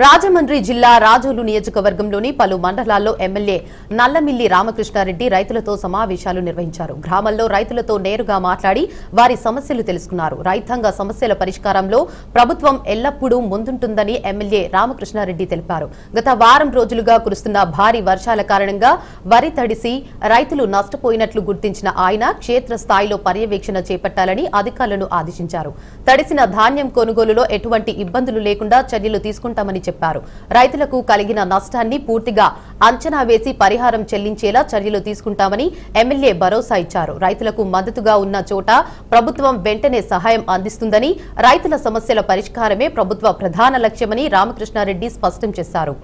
రాజమండ్రి జిల్లా రాజోలు నియోజకవర్గంలోని పలు మండలాల్లో ఎమ్మెల్యే నల్లమిల్లి రామకృష్ణారెడ్డి రైతులతో సమావేశాలు నిర్వహించారు. గ్రామాల్లో రైతులతో నేరుగా మాట్లాడి వారి సమస్యలు తెలుసుకున్నారు. రైతాంగ సమస్యల పరిష్కారంలో ప్రభుత్వం ఎల్లప్పుడూ ముందుంటుందని ఎమ్మెల్యే రామకృష్ణారెడ్డి తెలిపారు. గత వారం రోజులుగా కురుస్తున్న భారీ వర్షాల కారణంగా వరి తడిసి రైతులు నష్టపోయినట్లు గుర్తించిన ఆయన క్షేత్రస్థాయిలో పర్యవేక్షణ చేపట్టాలని అధికారులను ఆదేశించారు. తడిసిన ధాన్యం కొనుగోలులో ఎటువంటి ఇబ్బందులు లేకుండా చర్యలు తీసుకుంటామని చెప్పారు. రైతులకు కలిగిన నష్టాన్ని పూర్తిగా అంచనా వేసి పరిహారం చెల్లించేలా చర్యలు తీసుకుంటామని ఎమ్మెల్యే భరోసా ఇచ్చారు. రైతులకు మద్దతుగా ఉన్న చోట ప్రభుత్వం వెంటనే సహాయం అందిస్తుందని, రైతుల సమస్యల పరిష్కారమే ప్రభుత్వ ప్రధాన లక్ష్యమని రామకృష్ణారెడ్డి స్పష్టం చేశారు.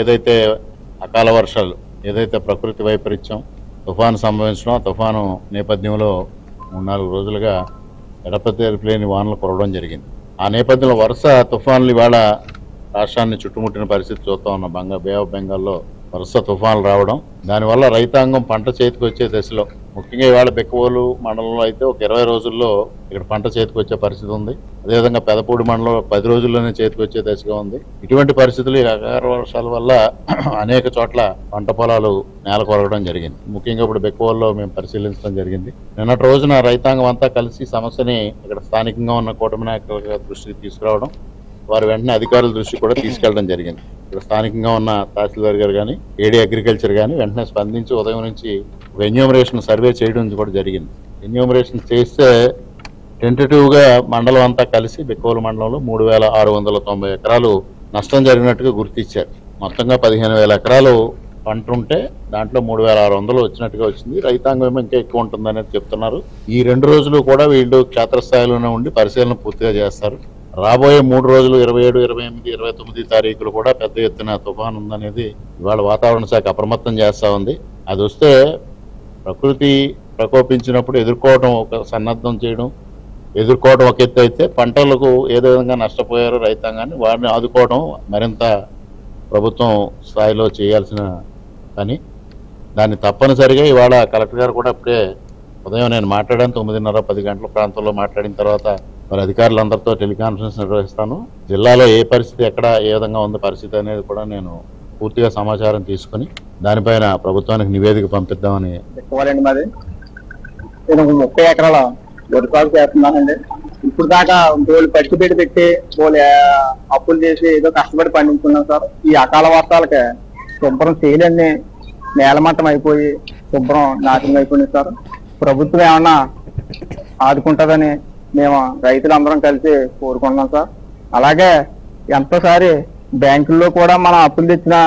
ఏదైతే అకాల వర్షాలు, ఏదైతే ప్రకృతి వైపరీత్యం తుఫాను సంభవించడం, తుఫాను నేపథ్యంలో 3-4 రోజులుగా ఎడపతెరిపి వానలు కురవడం జరిగింది. ఆ నేపథ్యంలో వరుస తుఫాన్లు ఇవాళ రాష్ట్రాన్ని చుట్టుముట్టిన పరిస్థితి చూస్తా ఉన్నాం. బే ఆఫ్ బెంగాల్లో వరుస తుఫాన్లు రావడం, దానివల్ల రైతాంగం పంట చేతికి వచ్చే దశలో, ముఖ్యంగా ఇవాళ బెక్కవోలు మండలంలో అయితే ఒక 20 రోజుల్లో ఇక్కడ పంట చేతికి వచ్చే పరిస్థితి ఉంది. అదేవిధంగా పెదపూడి మండలంలో 10 రోజుల్లోనే చేతికి వచ్చే దశగా ఉంది. ఇటువంటి పరిస్థితులు ఈ అకాల వర్షాల వల్ల అనేక చోట్ల పంట పొలాలు నేల కొరగడం జరిగింది. ముఖ్యంగా ఇప్పుడు బెక్కవోల్లో మేము పరిశీలించడం జరిగింది. నిన్నటి రోజున రైతాంగం అంతా కలిసి సమస్యని ఇక్కడ స్థానికంగా ఉన్న కూటమి నాయకుల దృష్టికి తీసుకురావడం, వారు వెంటనే అధికారుల దృష్టికి కూడా తీసుకెళ్లడం జరిగింది. ఇక్కడ స్థానికంగా ఉన్న తహసీల్దార్ గారు కానీ, ఏడీ అగ్రికల్చర్ కానీ వెంటనే స్పందించి ఉదయం నుంచి ఒక ఎన్యూమరేషన్ సర్వే చేయడం కూడా జరిగింది. ఎన్యూమరేషన్ చేస్తే టెంటేటివ్గా మండలం అంతా కలిసి బెక్కవోలు మండలంలో 3690 ఎకరాలు నష్టం జరిగినట్టుగా గుర్తించారు. మొత్తంగా 15,000 ఎకరాలు పంట ఉంటే దాంట్లో 3600 వచ్చినట్టుగా వచ్చింది. రైతాంగం ఇంకా ఎక్కువ ఉంటుందనేది చెప్తున్నారు. ఈ 2 రోజులు కూడా వీళ్ళు క్షేత్రస్థాయిలోనే ఉండి పరిశీలన పూర్తిగా చేస్తారు. రాబోయే 3 రోజులు 27, 28, 29 తారీఖులు కూడా పెద్ద ఎత్తున తుఫాను ఉందనేది ఇవాళ వాతావరణ శాఖ అప్రమత్తం చేస్తూ ఉంది. అది వస్తే ప్రకృతి ప్రకోపించినప్పుడు ఎదుర్కోవడం ఒక సన్నద్ధం చేయడం, ఎదుర్కోవడం ఒక ఎత్తు అయితే, పంటలకు ఏదో విధంగా నష్టపోయారో రైతాంగాన్ని వారిని ఆదుకోవడం మరింత ప్రభుత్వం స్థాయిలో చేయాల్సిన పని. దాన్ని తప్పనిసరిగా ఇవాళ కలెక్టర్ గారు కూడా ఇప్పుడే ఉదయం నేను మాట్లాడాను, 9:30, 10 గంటల ప్రాంతంలో మాట్లాడిన తర్వాత మరి అధికారులందరితో టెలికాన్ఫరెన్స్ నిర్వహిస్తాను. జిల్లాలో ఏ పరిస్థితి, ఎక్కడ ఏ విధంగా ఉంది పరిస్థితి అనేది కూడా నేను పూర్తిగా సమాచారం తీసుకుని దానిపైన ప్రభుత్వానికి నివేదిక పంపిద్దామని. మాది నేను 30 ఎకరాల వరి సాగు చేస్తున్నానండి. ఇప్పుడు దాకా వాళ్ళు పెట్టుబడి పెట్టి వాళ్ళు అప్పులు చేసి ఏదో కష్టపడి పండించుకున్నాం సార్. ఈ అకాల వర్షాలకి శుభ్రం చేయలేని నేలమట్టం అయిపోయి శుభ్రం నాశనం అయిపోయింది సార్. ప్రభుత్వం ఏమన్నా ఆదుకుంటుందని మేము రైతులందరం కలిసి కోరుకుంటున్నాం సార్. అలాగే ఎంతోసారి బ్యాంకుల్లో కూడా మనం అప్పులు తెచ్చినా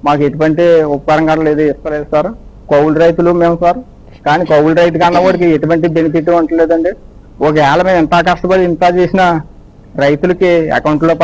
మాకు ఎటువంటి ఉపకారం కూడా లేదు, ఇస్తలేదు సార్. కౌలు రైతులు మేము సార్, కానీ కౌలు రైతు కన్నా కూడా ఎటువంటి బెనిఫిట్ ఉండలేదండి. ఒకవేళ మేము ఎంత కష్టపడి ఇంత చేసినా రైతులకి అకౌంట్లో